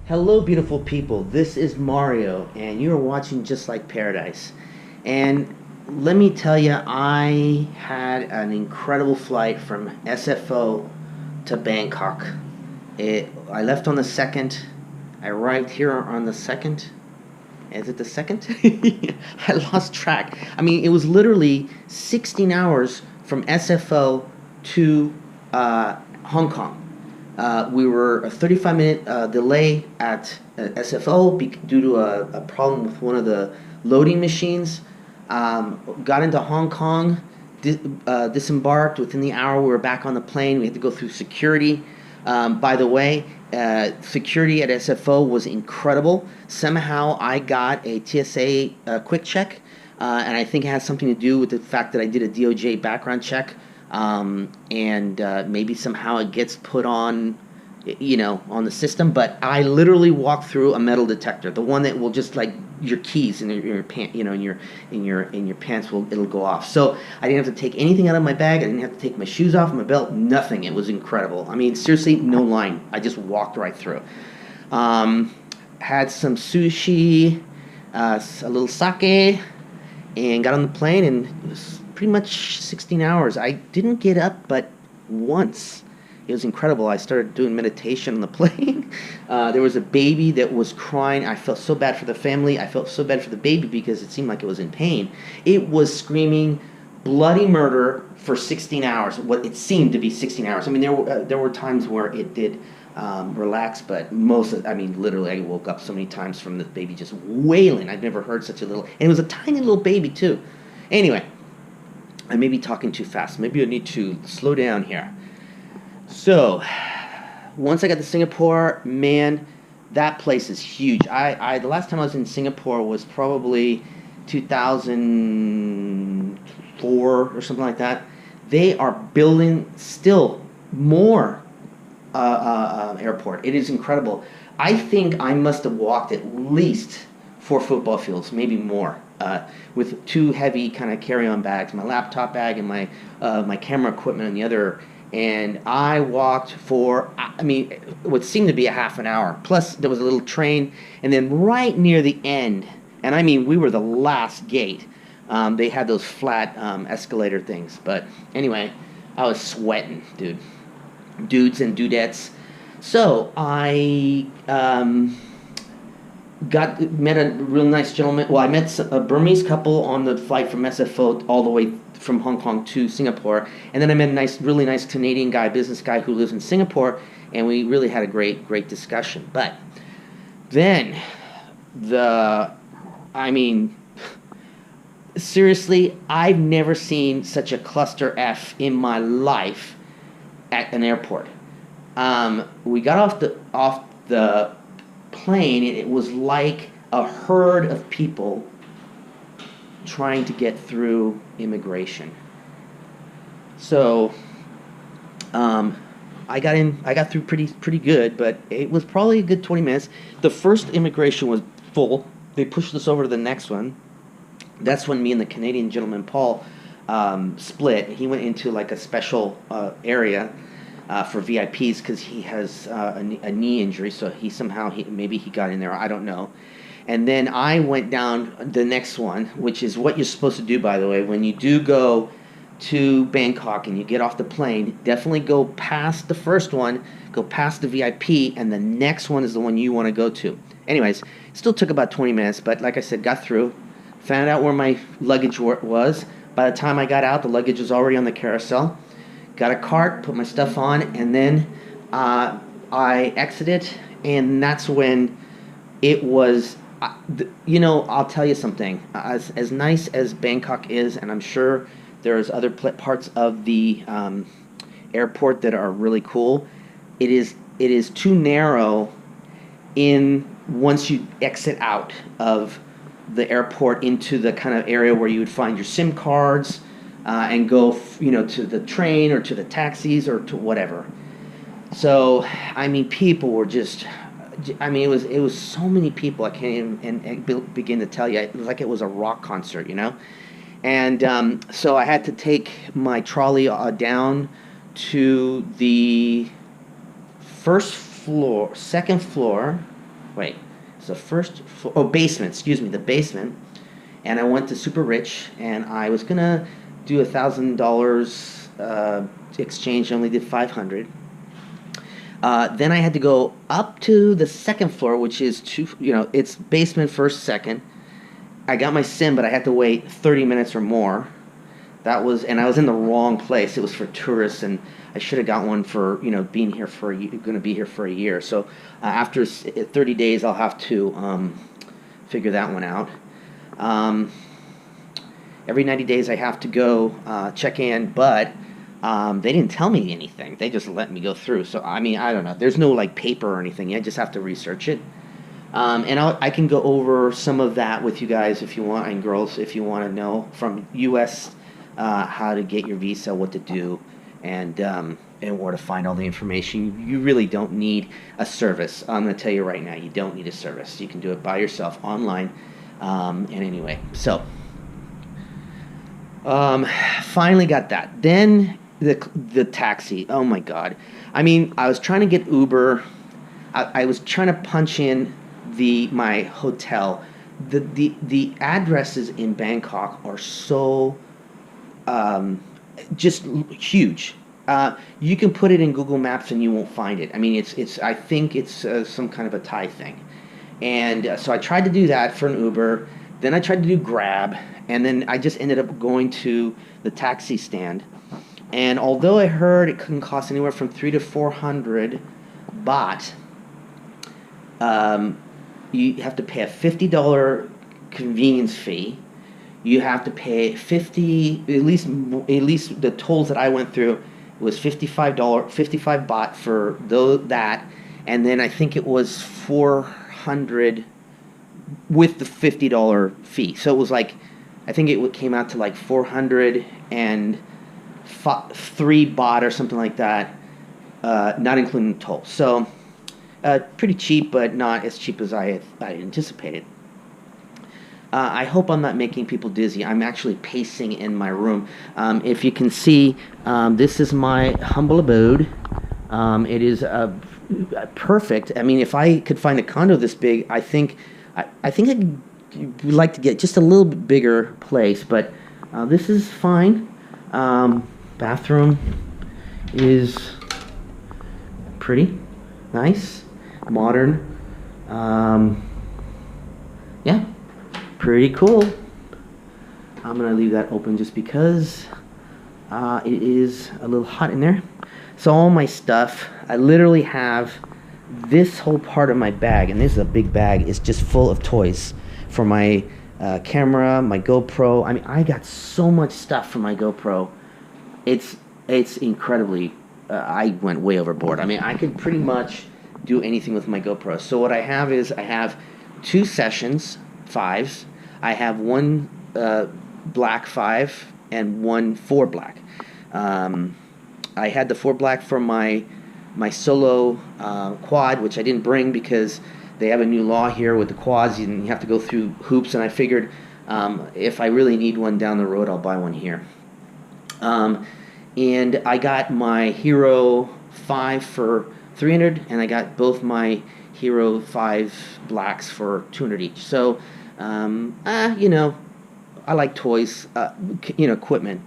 Hello, beautiful people. This is Mario, and you're watching Just Like Paradise. And let me tell you, I had an incredible flight from SFO to Bangkok. I left on the 2nd. I arrived here on the 2nd. Is it the 2nd? I lost track. I mean, it was literally 16 hours from SFO to Hong Kong. We were a 35-minute delay at SFO due to a problem with one of the loading machines. Got into Hong Kong, disembarked. Within the hour, we were back on the plane. We had to go through security. By the way, security at SFO was incredible. Somehow I got a TSA quick check, and I think it has something to do with the fact that I did a DOJ background check. And maybe somehow it gets put on, on the system. But I literally walked through a metal detector, the one that will just like your keys in your pant, in your pants it'll go off. So I didn't have to take anything out of my bag. I didn't have to take my shoes off my belt. Nothing. It was incredible. I mean, seriously, no line. I just walked right through. Had some sushi, a little sake, and got on the plane, and it was pretty much 16 hours. I didn't get up but once. It was incredible. I started doing meditation on the plane. There was a baby that was crying. I felt so bad for the family. I felt so bad for the baby because it seemed like it was in pain. It was screaming bloody murder for 16 hours. What it seemed to be 16 hours. I mean, there were times where it did relax, but literally, I woke up so many times from the baby just wailing. I've never heard such a little, and it was a tiny little baby too. Anyway, I may be talking too fast. Maybe I need to slow down here. So, once I got to Singapore, man, that place is huge. The last time I was in Singapore was probably 2004 or something like that. They are building still more airport. It is incredible. I think I must have walked at least 4 football fields, maybe more. With 2 heavy kind of carry-on bags, my laptop bag and my camera equipment on the other, and I walked for, what seemed to be a half an hour. Plus, there was a little train, and then right near the end, and we were the last gate. They had those flat escalator things, but anyway, I was sweating, dudes and dudettes. So I met a real nice gentleman. Well, I met a Burmese couple on the flight from SFO all the way from Hong Kong to Singapore, and then I met a really nice Canadian guy, business guy who lives in Singapore, and we really had a great discussion. But then seriously, I've never seen such a cluster F in my life at an airport. We got off the plane, and it was like a herd of people trying to get through immigration. So I got through pretty good, but it was probably a good 20 minutes. The first immigration was full. They pushed us over to the next one. That's when me and the Canadian gentleman Paul split. He went into like a special area for VIPs because he has a knee injury, so maybe he got in there. I don't know. And then I went down the next one, which is what you're supposed to do, by the way. When you do go to Bangkok and you get off the plane, definitely go past the first one, go past the VIP, and the next one is the one you want to go to. Anyways, it still took about 20 minutes, but like I said, got through, found out where my luggage was. By the time I got out, the luggage was already on the carousel. Got a cart, put my stuff on, and then I exited, and that's when it was... I'll tell you something. As nice as Bangkok is, and I'm sure there's other parts of the airport that are really cool, it is too narrow once you exit out of the airport into the kind of area where you would find your SIM cards and go to the train or to the taxis or to whatever. So people were just... it was so many people. I can't even begin to tell you. It was like it was a rock concert, And so I had to take my trolley down to the second floor, wait, it's the first floor, oh, basement, excuse me, the basement. And I went to Super Rich, and I was gonna do $1,000 exchange. I only did 500. Then I had to go up to the second floor, which is it's basement first, second. I got my sim, but I had to wait 30 minutes or more. And I was in the wrong place. It was for tourists, and I should have got one for being here for going to be here for a year. So after 30 days, I'll have to figure that one out. Every 90 days, I have to go check in, but they didn't tell me anything. They just let me go through. So I mean, I don't know. There's no like paper or anything. I just have to research it. And I can go over some of that with you guys if you want, and girls if you want to know from U.S. How to get your visa, what to do, and where to find all the information. You really don't need a service. I'm going to tell you right now, you don't need a service. You can do it by yourself online. And anyway, so finally got that. Then the taxi. Oh my God! I mean, I was trying to get Uber. I was trying to punch in my hotel. The addresses in Bangkok are so just huge. You can put it in Google Maps and you won't find it. I mean, I think it's some kind of a Thai thing. And so I tried to do that for an Uber. Then I tried to do Grab, and then I just ended up going to the taxi stand. And although I heard it couldn't cost anywhere from 300 to 400 baht, you have to pay a $50 convenience fee. You have to pay 50, at least the tolls that I went through was $55 baht for that, and then I think it was 400 with the $50 fee. So it was like, I think it came out to like 403 baht or something like that, not including the toll. So pretty cheap, but not as cheap as I anticipated. I hope I'm not making people dizzy. I'm actually pacing in my room. If you can see, this is my humble abode. It is perfect. I mean, if I could find a condo this big, I think I'd like to get just a little bit bigger place. But this is fine. Bathroom is pretty nice, modern. Yeah. Pretty cool. I'm going to leave that open just because it is a little hot in there. So all my stuff, I literally have this whole part of my bag, and this is a big bag, is just full of toys for my camera, my GoPro. I mean, I got so much stuff for my GoPro. It's incredibly, I went way overboard. I mean, I could pretty much do anything with my GoPro. So what I have is I have 2 Sessions 5s. I have one black 5 and one 4 black. I had the 4 black for my solo quad, which I didn't bring because they have a new law here with the quads. You have to go through hoops, and I figured if I really need one down the road, I'll buy one here. And I got my Hero 5 for 300, and I got both my Hero 5 blacks for 200 each. So, I like toys, equipment.